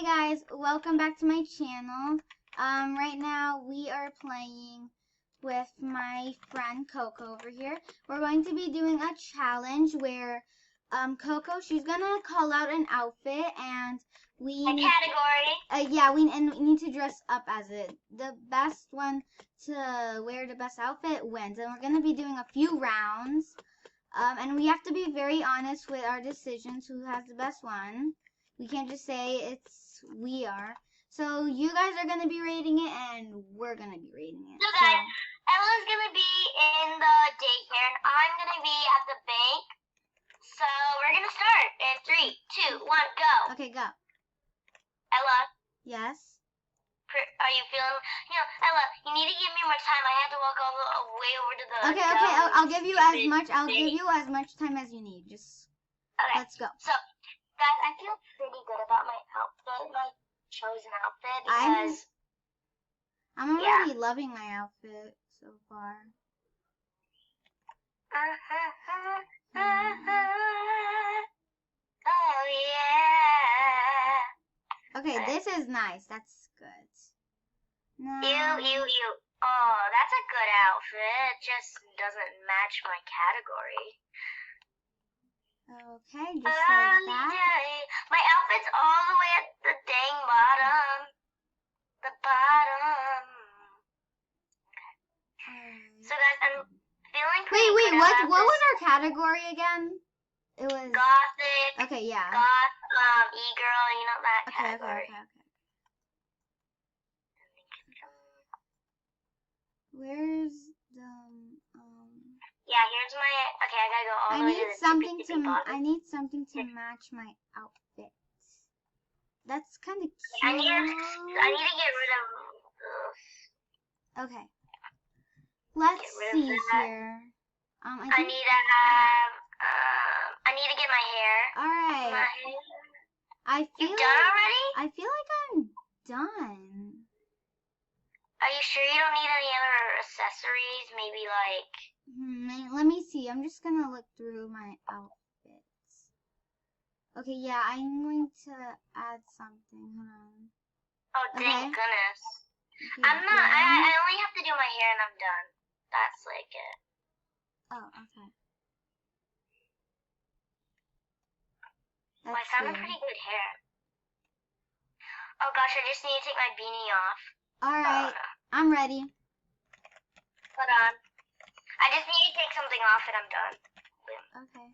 guys, welcome back to my channel. Right now we are playing with my friend Coco over here. We're going to be doing a challenge where Coco, she's gonna call out an outfit and we a category. we need to dress up as it. The best one to wear the best outfit wins, and we're gonna be doing a few rounds. And we have to be very honest with our decisions. Who has the best one? We can't just say we are. So you guys are gonna be rating it, and we're gonna be rating it. So guys, Ella's gonna be in the daycare, and I'm gonna be at the bank. So we're gonna start in 3, 2, 1, go. Okay, go. Ella, Yes. are you feeling? Ella, you need to give me more time. I had to walk all the way over to the. Okay. I'll give you as much. I'll give you as much time as you need. Just let's go. So, guys, I feel pretty good about my outfit, my chosen outfit, because I'm already loving my outfit so far. Oh yeah. Okay, this is nice. That's good. No. Ew. Oh, that's a good outfit. Just doesn't match my category. Okay, just like that. My outfit's all the way at the dang bottom. The bottom. So guys, I'm feeling pretty Wait, good about what this. was our category again? It was Gothic. Okay, yeah. Goth, e-girl, you know that category. Okay. Where's the Yeah, here's my. Okay, I gotta go all the way to the tippy bottom. I need something to match my outfit. That's kind of cute. I need to get rid of. Okay. Let's see here. I need to have. I need to get my hair. All right. My hair. You done already? I feel like I'm done. Are you sure you don't need any other accessories? Maybe like. Let me see. I'm just gonna look through my outfits. Okay, yeah, I'm going to add something. Hold on. Oh, thank goodness. Okay, I'm not. I only have to do my hair and I'm done. That's like it. Oh, okay. I found a pretty good hair. Oh gosh, I just need to take my beanie off. Alright, I'm ready. Hold on. I just need to take something off and I'm done. Okay.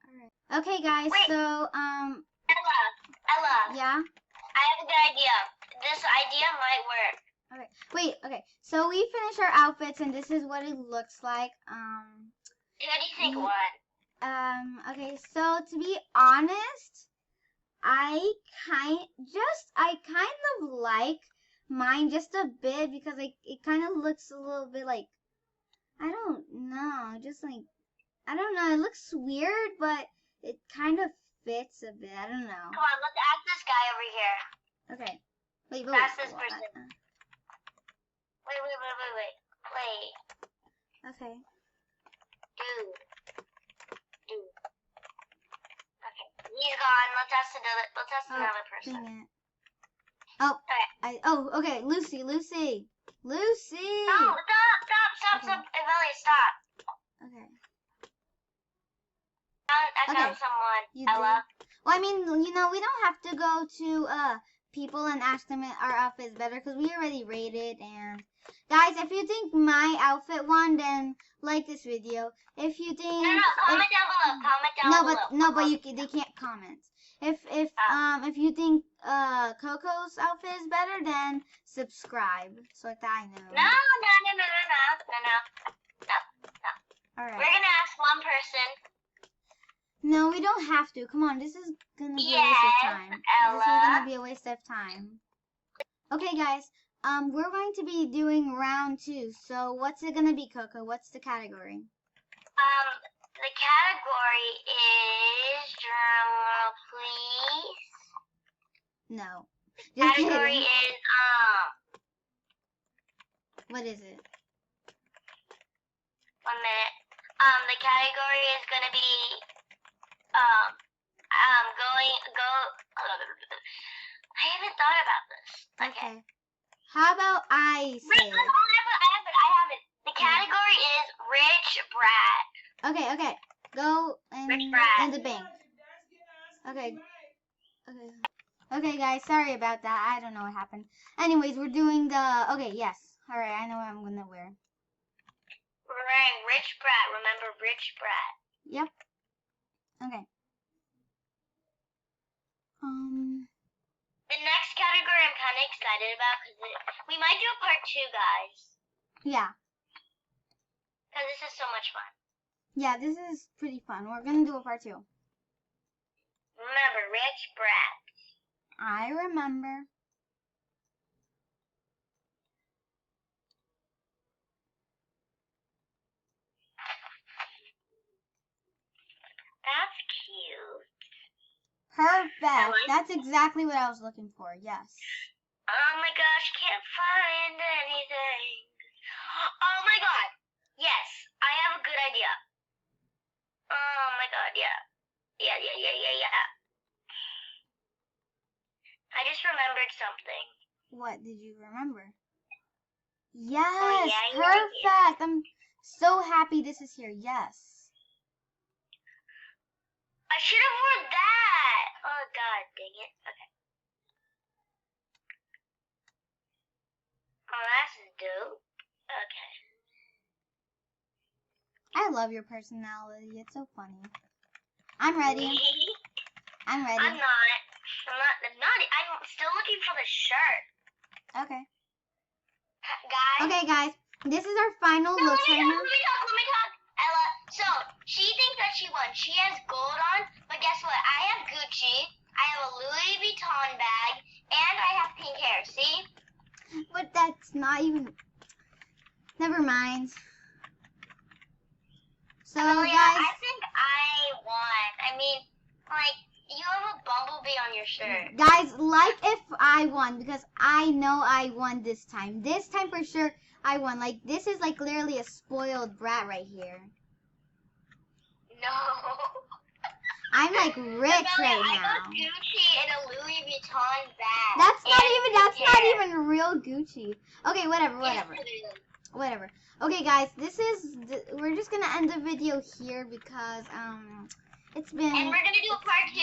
Alright. Okay, guys, Wait. so, Ella. Yeah? I have a good idea. This idea might work. Okay. Wait, okay. So we finished our outfits and this is what it looks like. Who do you think won? Okay, so to be honest, I kind of like mine just a bit because it kind of looks a little bit like, I don't know, just like, I don't know, it looks weird, but it kind of fits a bit. I don't know. Come on, let's ask this guy over here. Okay. Wait. Ask this person. Wait. Okay. Dude. Okay, he's gone. Let's ask another person. Dang it. Oh, okay. Okay, Lucy. No, stop, Evelia, stop. Okay. I found someone, Ella. Did? Well, I mean, we don't have to go to people and ask them if our outfit is better because we already rated. And guys, if you think my outfit won, then like this video. If you think Comment down below. They can't comment. If you think Coco's outfit is better, then subscribe so that I know. No. All right. We're gonna ask one person. No, we don't have to. Come on, this is gonna be a waste of time. Ella. This is gonna be a waste of time. Okay, guys. We're going to be doing round 2. So what's it gonna be, Coco? What's the category? The category is drumroll, please. No. The category is What is it? 1 minute. The category is gonna be go. I haven't thought about this. Okay. How about I say I have it. The category is rich brat. Okay. Go Rich brat. in the bank. Okay. Okay, guys. Sorry about that. I don't know what happened. Anyways, we're doing the. Okay, yes. All right. I know what I'm gonna wear. We're wearing rich brat. Remember, rich brat. Yep. Okay. The next category I'm kind of excited about because we might do a part 2, guys. Yeah. Because this is so much fun. Yeah, this is pretty fun. We're gonna do a part 2. Remember, rich brat. I remember. That's cute. Perfect. That's exactly what I was looking for. Yes. Oh my gosh, can't find anything. Oh my god. Yes, I have a good idea. Oh my god, yeah. Yeah. I just remembered something. What did you remember? Yes, Oh, yeah, perfect. I'm so happy this is here. Yes. I should have worn that. Oh god, dang it. Okay. Oh, that's dope. Okay. I love your personality. It's so funny. I'm ready. I'm ready. I'm still looking for the shirt. Okay. Guys. Okay, guys. This is our final look right now. Let me talk. Ella, so she thinks that she won. She has gold on, but guess what? I have Gucci, I have a Louis Vuitton bag, and I have pink hair. See? But that's not even... Never mind. So, Amelia, guys... I think I won. I mean, like, you have a bumblebee on your shirt. Guys, like if I won, because I know I won this time. This time for sure I won. Like, this is like literally a spoiled brat right here. No. I'm like rich Amelia, right I now. got Gucci and a Louis Vuitton bag. That's not even real Gucci. Okay, whatever. Yes, it is. Whatever. Okay, guys, we're just gonna end the video here because it's been. And we're gonna do a part 2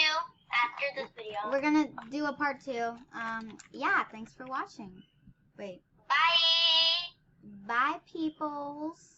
after this video. We're gonna do a part 2. Yeah, thanks for watching. Wait. Bye. Bye, peoples.